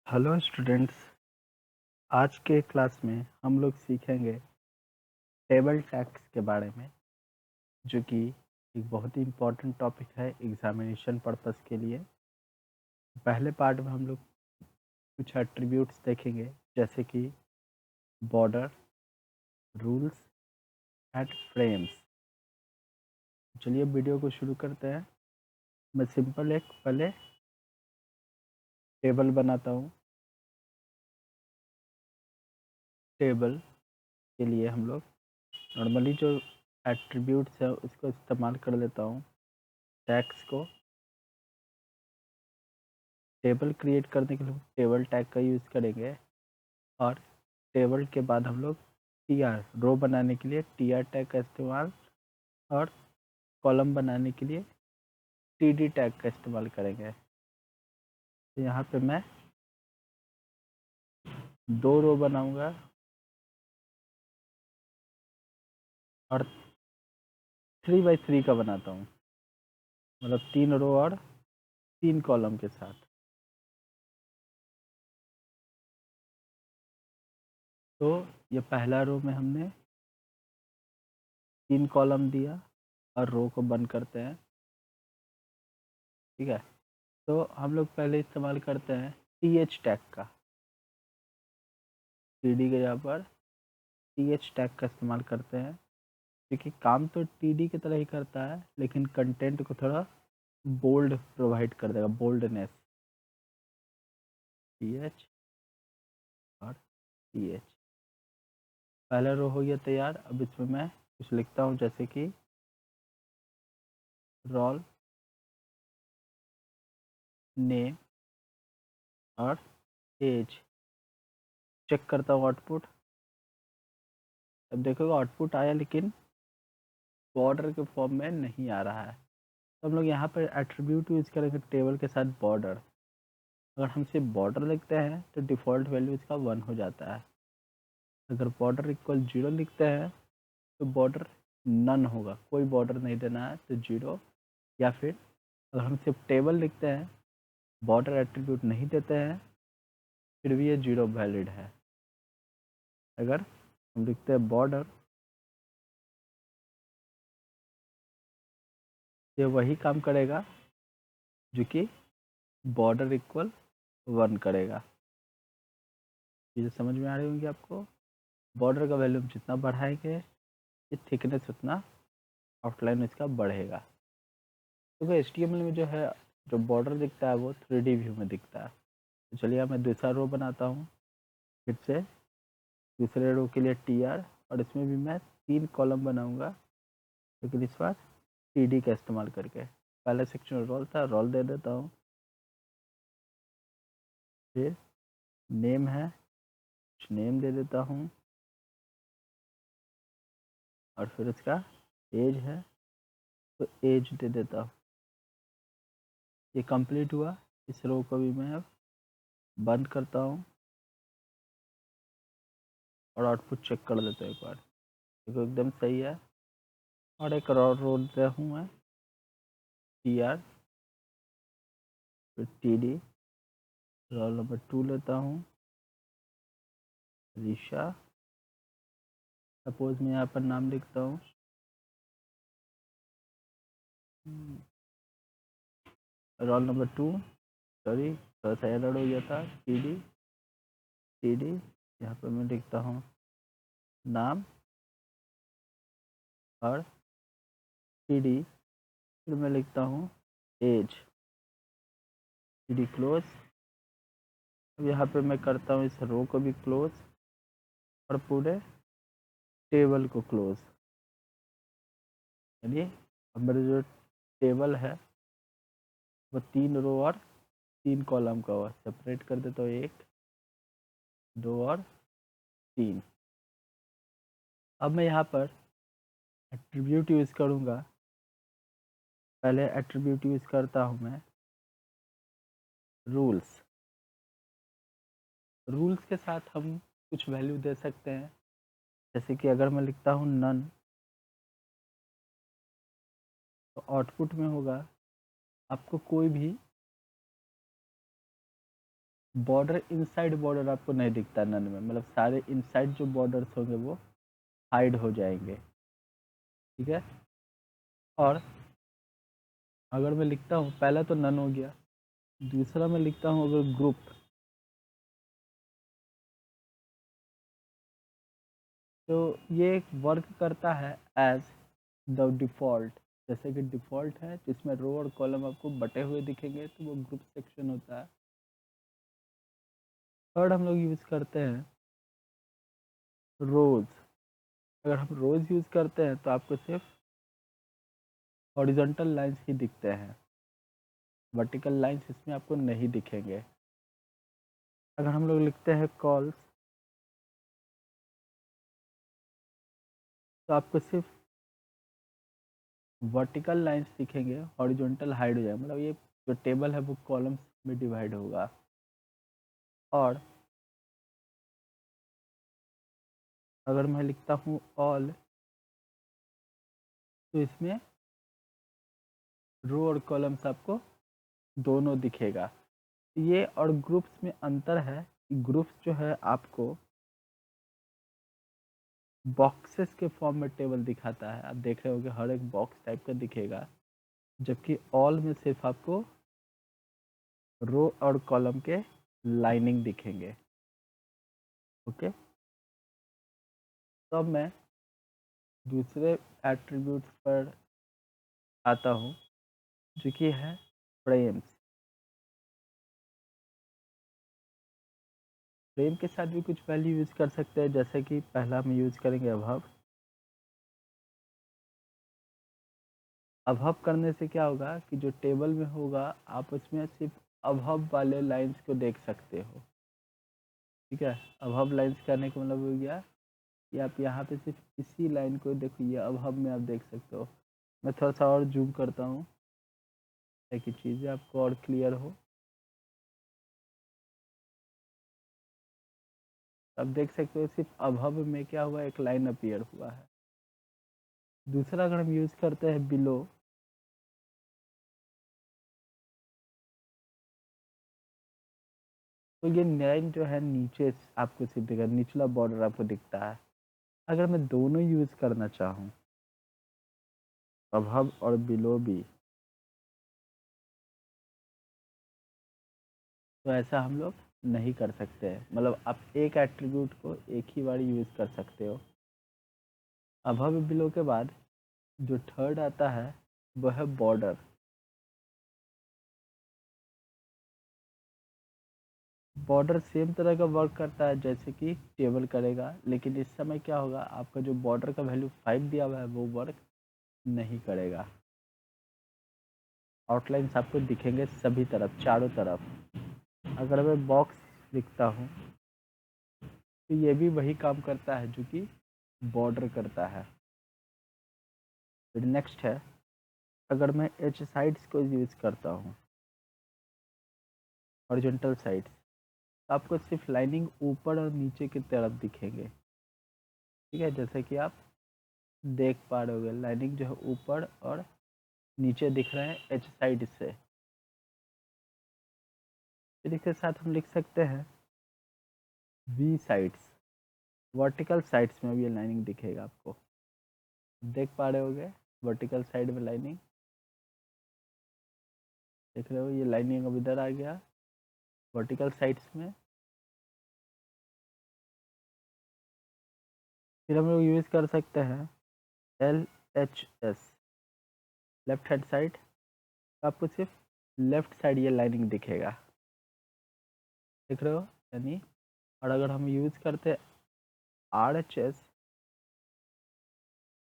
Hello students. आज के class में हम लोग सीखेंगे टेबल टैक्स के बारे में, जो कि एक बहुत ही इम्पोर्टेंट टॉपिक है एग्जामिनेशन पर्पस के लिए। पहले पार्ट में हम लोग कुछ एट्रीब्यूट्स देखेंगे, जैसे कि बॉर्डर, रूल्स एंड फ्रेम्स। चलिए वीडियो को शुरू करते हैं। मैं सिंपल एक पहले टेबल बनाता हूँ। टेबल के लिए हम लोग नॉर्मली जो एट्रीब्यूट्स है उसको इस्तेमाल कर लेता हूँ। टैक्स को टेबल क्रिएट करने के लिए टेबल टैग का यूज़ करेंगे, और टेबल के बाद हम लोग टी आर रो बनाने के लिए टी आर टैग का इस्तेमाल, और कॉलम बनाने के लिए टी डी टैग का इस्तेमाल करेंगे। तो यहाँ पे मैं 2 रो बनाऊंगा और 3x3 का बनाता हूँ, मतलब 3 रो और 3 कॉलम के साथ। तो ये पहला रो में हमने 3 कॉलम दिया और रो को बंद करते हैं। ठीक है, तो हम लोग पहले इस्तेमाल करते हैं टी एच टैग का। टी डी के यहाँ पर टी एच टैग का इस्तेमाल करते हैं, क्योंकि काम तो टी डी की तरह ही करता है, लेकिन कंटेंट को थोड़ा बोल्ड प्रोवाइड कर देगा, बोल्डनेस। टी एच और टी एच, पहला रो हो गया तैयार। अब इसमें मैं कुछ लिखता हूँ, जैसे कि रोल नेम और एज। चेक करता हूँ आउटपुट। अब देखोगे आउटपुट आया, लेकिन बॉर्डर के फॉर्म में नहीं आ रहा है। तो हम लोग यहाँ पर एट्रीब्यूट यूज करेंगे टेबल के साथ बॉर्डर। अगर हम सिर्फ बॉर्डर लिखते हैं तो डिफ़ॉल्ट वैल्यू इसका 1 हो जाता है। अगर बॉर्डर इक्वल 0 लिखते हैं तो बॉर्डर नन होगा, कोई बॉर्डर नहीं देना है तो 0। या फिर अगर हम सिर्फ टेबल लिखते हैं, बॉर्डर एट्रीब्यूट नहीं देते हैं, फिर भी ये 0 वैलिड है। अगर हम लिखते हैं बॉर्डर, ये वही काम करेगा जो कि बॉर्डर इक्वल 1 करेगा। ये समझ में आ रही होंगी आपको। बॉर्डर का वैल्यू जितना बढ़ाएंगे, ये थिकनेस उतना आउटलाइन इसका बढ़ेगा। क्योंकि HTML में जो है, जो बॉर्डर दिखता है वो 3D व्यू में दिखता है। तो चलिए अब मैं दूसरा रो बनाता हूँ। फिर से दूसरे रो के लिए टी आर, और इसमें भी मैं 3 कॉलम बनाऊंगा, लेकिन इस बार टी डी का इस्तेमाल करके। पहले सेक्शन रोल था, रोल दे देता हूँ। फिर नेम है, कुछ नेम दे देता हूँ, और फिर इसका एज है तो एज दे देता हूँ। ये कंप्लीट हुआ। इस रो को भी मैं अब बंद करता हूँ और आउटपुट चेक कर लेता हूँ एक बार, देखो एकदम सही है। और एक और रो देता हूँ मैं, टी आर फिर टी डी। रोल नंबर 2 लेता हूँ, ऋषा। सपोज मैं यहाँ पर नाम लिखता हूँ रोल नंबर 2, सॉरी थोड़ा सा एरर हो गया था। टी डी, टी डी, यहाँ पर मैं लिखता हूँ नाम और टी डी, फिर मैं लिखता हूँ एज। T D close. अब यहाँ पे मैं करता हूँ इस रो को भी क्लोज और पूरे टेबल को क्लोज। यानी अब मेरा जो टेबल है वो 3 रो और 3 कॉलम का हुआ। सेपरेट कर देता हूँ, 1 2 और 3। अब मैं यहाँ पर एट्रीब्यूट यूज़ करूँगा। पहले एट्रीब्यूट यूज़ करता हूँ मैं रूल्स। रूल्स के साथ हम कुछ वैल्यू दे सकते हैं, जैसे कि अगर मैं लिखता हूँ नन, तो आउटपुट में होगा आपको कोई भी बॉर्डर इनसाइड बॉर्डर आपको नहीं दिखता नन में, मतलब सारे इनसाइड जो बॉर्डर्स होंगे वो हाइड हो जाएंगे। ठीक है। और अगर मैं लिखता हूँ, पहला तो नन हो गया, दूसरा मैं लिखता हूँ अगर ग्रुप, तो ये वर्क करता है एज द डिफ़ॉल्ट। जैसे कि डिफ़ॉल्ट है जिसमें रो और कॉलम आपको बटे हुए दिखेंगे तो वो ग्रुप सेक्शन होता है। थर्ड हम लोग यूज़ करते हैं रोज़। अगर हम रोज़ यूज़ करते हैं तो आपको सिर्फ हॉरिजॉन्टल लाइंस ही दिखते हैं, वर्टिकल लाइंस इसमें आपको नहीं दिखेंगे। अगर हम लोग लिखते हैं कॉल्स तो आपको सिर्फ वर्टिकल लाइंस दिखेंगे, हॉरिजॉन्टल हाइड हो जाएगा, मतलब ये जो टेबल है वो कॉलम्स में डिवाइड होगा। और अगर मैं लिखता हूँ ऑल तो इसमें रो और कॉलम्स आपको दोनों दिखेगा। ये और ग्रुप्स में अंतर है, ग्रुप्स जो है आपको बॉक्सेस के फॉर्म में टेबल दिखाता है, आप देख रहे होगे हर एक बॉक्स टाइप का दिखेगा, जबकि ऑल में सिर्फ आपको रो और कॉलम के लाइनिंग दिखेंगे। ओके। तो अब मैं दूसरे एट्रीब्यूट्स पर आता हूँ जो कि है फ्रेम्स। फ्रेम के साथ भी कुछ वैल्यू यूज़ कर सकते हैं, जैसे कि पहला हम यूज़ करेंगे अबव। अबव करने से क्या होगा कि जो टेबल में होगा आप उसमें सिर्फ अबव वाले लाइंस को देख सकते हो। ठीक है। अबव लाइंस करने का मतलब हो गया कि आप यहाँ पे सिर्फ इसी लाइन को देखो, ये अबव में आप देख सकते हो। मैं थोड़ा सा और जूम करता हूँ ताकि चीज़ें आपको और क्लियर हो। आप देख सकते हो सिर्फ अबव में क्या हुआ, एक लाइन अपीयर हुआ है। दूसरा अगर हम यूज़ करते हैं बिलो, तो ये लाइन जो है नीचे आपको सिर्फ दिखेगा, निचला बॉर्डर आपको दिखता है। अगर मैं दोनों यूज़ करना चाहूँ, अबव और बिलो भी, तो ऐसा हम लोग नहीं कर सकते हैं। मतलब आप एक एट्रीब्यूट को एक ही बार यूज़ कर सकते हो। अबव बिलो के बाद जो थर्ड आता है वो है बॉर्डर। बॉर्डर सेम तरह का वर्क करता है जैसे कि टेबल करेगा, लेकिन इस समय क्या होगा, आपका जो बॉर्डर का वैल्यू 5 दिया हुआ है वो वर्क नहीं करेगा। आउटलाइंस आपको दिखेंगे सभी तरफ, चारों तरफ। अगर मैं बॉक्स लिखता हूँ तो ये भी वही काम करता है जो कि बॉर्डर करता है। फिर नेक्स्ट है, अगर मैं एच साइड्स को यूज़ करता हूँ, हॉरिजॉन्टल साइड्स, तो आपको सिर्फ लाइनिंग ऊपर और नीचे की तरफ दिखेंगे। ठीक है। जैसे कि आप देख पा रहे होगे लाइनिंग जो है ऊपर और नीचे दिख रहे हैं एच साइड से। फिर इसके साथ हम लिख सकते हैं वी साइड्स। वर्टिकल साइड्स में भी ये लाइनिंग दिखेगा आपको, देख पा रहे होगे वर्टिकल साइड में लाइनिंग देख रहे हो, ये लाइनिंग अब इधर आ गया वर्टिकल साइड्स में। फिर हम लोग यूज़ कर सकते हैं L H S, left hand side. आपको सिर्फ लेफ्ट साइड ये लाइनिंग दिखेगा, देख रहे हो यानी। और अगर हम यूज़ करते हैं आर एच एस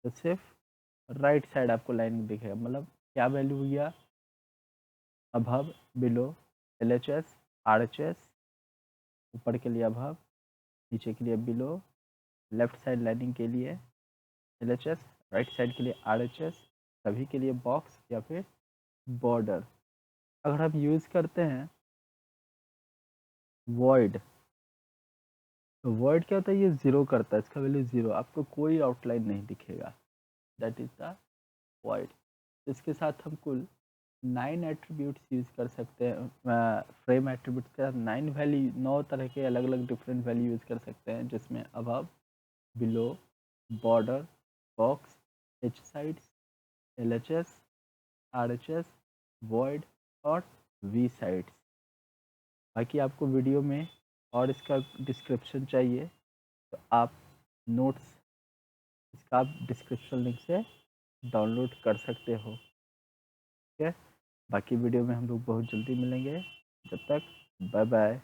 तो सिर्फ राइट साइड आपको लाइनिंग दिखेगा। मतलब क्या वैल्यू हो गया, above below L H S R H S, ऊपर के लिए अबव, नीचे के लिए बिलो, लेफ्ट साइड लाइनिंग के लिए L H S, right side के लिए आर एच एस, सभी के लिए बॉक्स या फिर बॉर्डर। अगर हम यूज़ करते हैं वॉइड, तो वॉइड क्या होता है, ये ज़ीरो करता है, इसका वैल्यू ज़ीरो, आपको कोई आउटलाइन नहीं दिखेगा, दैट इज़ द वॉइड। इसके साथ हम कुल 9 एट्रीब्यूट्स यूज़ कर सकते हैं। फ्रेम एट्रीब्यूट्स का 9 वैल्यू, 9 तरह के अलग अलग डिफरेंट वैल्यू यूज़ कर सकते हैं, जिसमें above, below, border, box, H sides, LHS, RHS, void और वी साइड्स। बाकी आपको वीडियो में और इसका डिस्क्रिप्शन चाहिए तो आप नोट्स इसका आप डिस्क्रिप्शन लिंक से डाउनलोड कर सकते हो। ठीक है, बाकी वीडियो में हम लोग बहुत जल्दी मिलेंगे। जब तक बाय बाय।